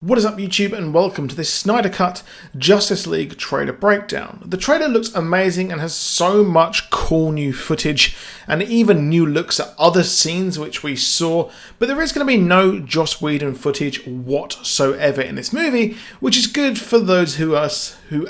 What is up YouTube, and welcome to this Snyder Cut Justice League trailer breakdown. The trailer looks amazing and has so much cool new footage and even new looks at other scenes which we saw, but there is going to be no Joss Whedon footage whatsoever in this movie, which is good for those who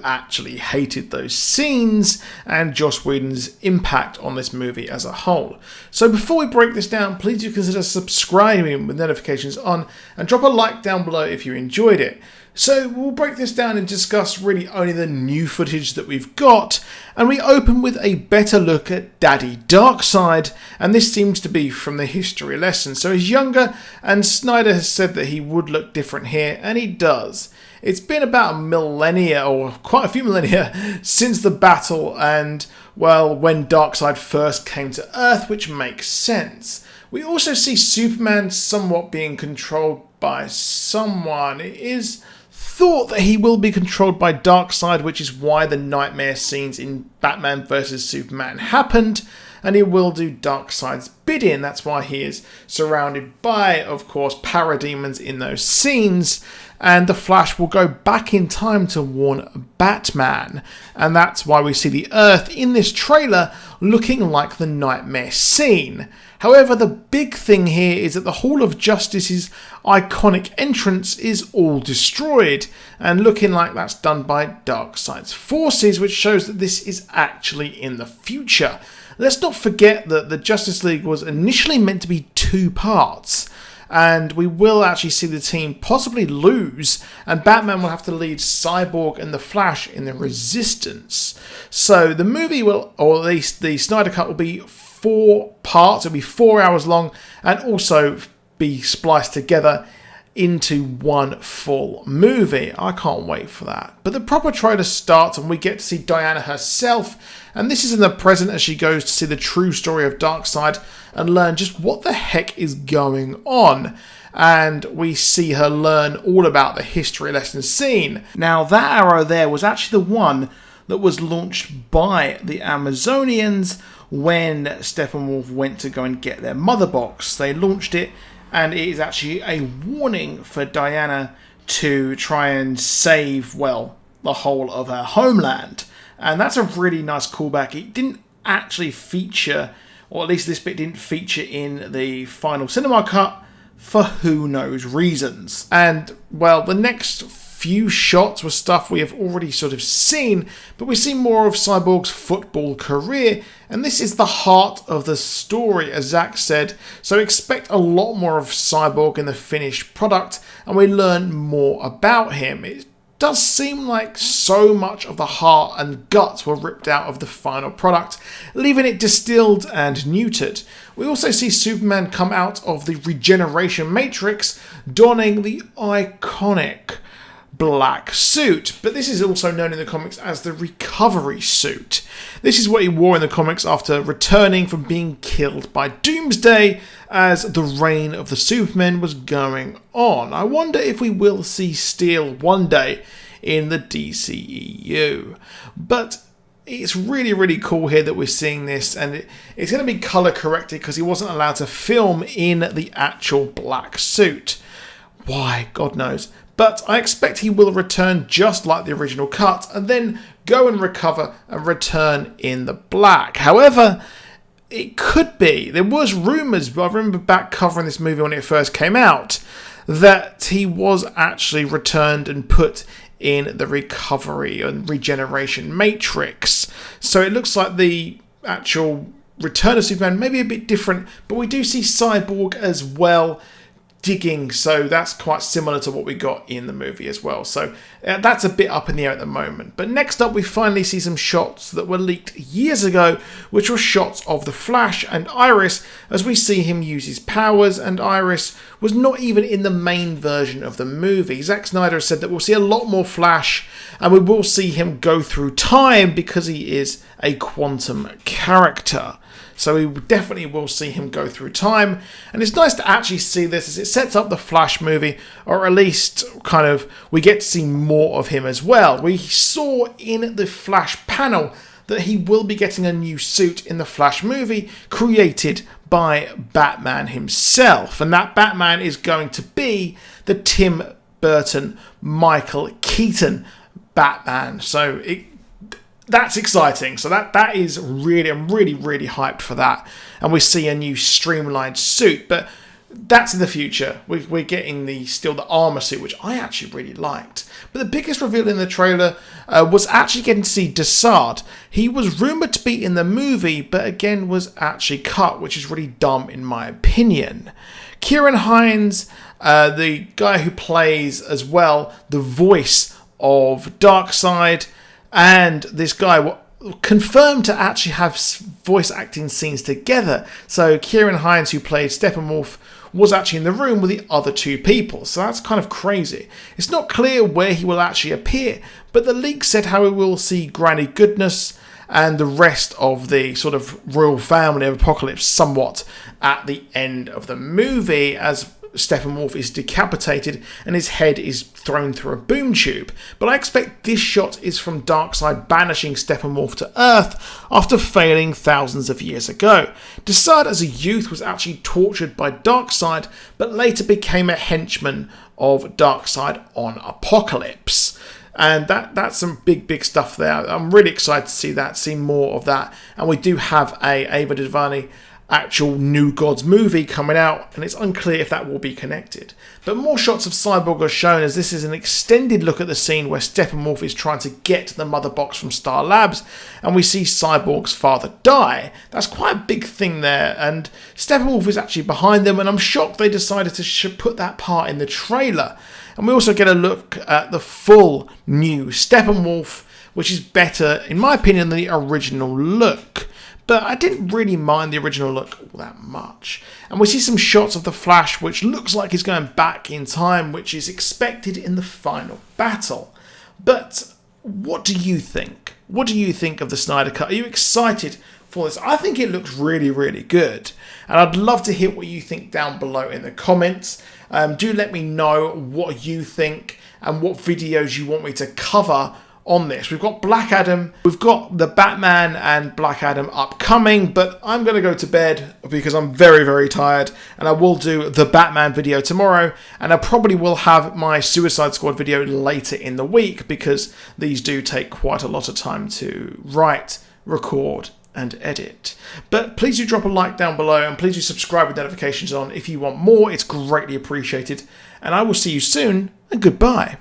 actually hated those scenes and Joss Whedon's impact on this movie as a whole. So before we break this down, please do consider subscribing with notifications on and drop a like down below if you enjoyed it. So we'll break this down and discuss really only the new footage that we've got, and we open with a better look at Daddy DeSaad, and this seems to be from the history lesson. So he's younger, and Snyder has said that he would look different here, and he does. It's been about a millennia, or quite a few millennia, since the battle and, well, when DeSaad first came to Earth, which makes sense. We also see Superman somewhat being controlled by someone. It is thought that he will be controlled by DeSaad, which is why the nightmare scenes in Batman vs Superman happened, and he will do DeSaad's bidding. That's why he is surrounded by, of course, parademons in those scenes, and the Flash will go back in time to warn Batman, and that's why we see the Earth in this trailer looking like the nightmare scene. However, the big thing here is that the Hall of Justice's iconic entrance is all destroyed, and looking like that's done by DeSaad's forces, which shows that this is actually in the future. Let's not forget that the Justice League was initially meant to be two parts, and we will actually see the team possibly lose, and Batman will have to lead Cyborg and the Flash in the Resistance. So the movie will, or at least the Snyder Cut, will be 4 parts. It'll be 4 hours long and also be spliced together into one full movie. I can't wait for that. But the proper trailer starts and we get to see Diana herself, and this is in the present as she goes to see the true story of DeSaad and learn just what the heck is going on. And we see her learn all about the history lesson scene. Now that arrow there was actually the one that was launched by the Amazonians when Steppenwolf went to go and get their mother box. They launched it, and it is actually a warning for Diana to try and save, well, the whole of her homeland. And that's a really nice callback. It didn't actually feature, or at least this bit didn't feature in the final cinema cut for who knows reasons. And, well, the next few shots were stuff we have already sort of seen, but we see more of Cyborg's football career, and this is the heart of the story, as Zack said, so expect a lot more of Cyborg in the finished product, and we learn more about him. It does seem like so much of the heart and guts were ripped out of the final product, leaving it distilled and neutered. We also see Superman come out of the regeneration matrix, donning the iconic black suit, but this is also known in the comics as the recovery suit. This is what he wore in the comics after returning from being killed by Doomsday as the reign of the Supermen was going on. I wonder if we will see Steel one day in the DCEU. But it's really, really cool here that we're seeing this, and it's going to be color corrected because he wasn't allowed to film in the actual black suit. Why? God knows. But I expect he will return just like the original cut and then go and recover and return in the black. However, it could be, there was rumours, but I remember back covering this movie when it first came out, that he was actually returned and put in the recovery and regeneration matrix. So it looks like the actual return of Superman may be a bit different, but we do see Cyborg as well digging, so that's quite similar to what we got in the movie as well. So that's a bit up in the air at the moment. But next up, we finally see some shots that were leaked years ago, which were shots of the Flash and Iris as we see him use his powers, and Iris was not even in the main version of the movie. Zack Snyder said that we'll see a lot more Flash, and we will see him go through time because he is a quantum character. So we definitely will see him go through time. And it's nice to actually see this as it sets up the Flash movie, or at least kind of we get to see more of him as well. We saw in the Flash panel that he will be getting a new suit in the Flash movie created by Batman himself. And that Batman is going to be the Tim Burton, Michael Keaton Batman. So that's exciting. So that is really, I'm really hyped for that. And we see a new streamlined suit, but that's in the future. We're getting still the armor suit, which I actually really liked. But the biggest reveal in the trailer was actually getting to see DeSaad. He was rumored to be in the movie, but again was actually cut, which is really dumb in my opinion. Kieran Hines, the guy who plays as well the voice of DeSaad, and this guy confirmed to actually have voice acting scenes together. So Kieran Hines, who played Steppenwolf, was actually in the room with the other two people. So that's kind of crazy. It's not clear where he will actually appear, but the leak said how we will see Granny Goodness and the rest of the sort of royal family of Apocalypse somewhat at the end of the movie, as Steppenwolf is decapitated and his head is thrown through a boom tube. But I expect this shot is from DeSaad banishing Steppenwolf to Earth after failing thousands of years ago. DeSaad as a youth was actually tortured by DeSaad, but later became a henchman of DeSaad on Apocalypse. And that's some big stuff there. I'm really excited to see more of that. And we do have a Ava DuVernay actual New Gods movie coming out, and it's unclear if that will be connected. But more shots of Cyborg are shown, as this is an extended look at the scene where Steppenwolf is trying to get the mother box from Star Labs, and we see Cyborg's father die. That's quite a big thing there, and Steppenwolf is actually behind them, and I'm shocked they decided to put that part in the trailer. And we also get a look at the full new Steppenwolf, which is better, in my opinion, than the original look. But I didn't really mind the original look all that much. And we see some shots of the Flash, which looks like he's going back in time, which is expected in the final battle. But what do you think? What do you think of the Snyder Cut? Are you excited for this? I think it looks really good. And I'd love to hear what you think down below in the comments. Do let me know what you think and what videos you want me to cover on this. We've got Black Adam, we've got the Batman and Black Adam upcoming, but I'm going to go to bed because I'm very tired, and I will do the Batman video tomorrow, and I probably will have my Suicide Squad video later in the week because these do take quite a lot of time to write, record and edit. But please do drop a like down below, and please do subscribe with notifications on if you want more. It's greatly appreciated, and I will see you soon, and goodbye.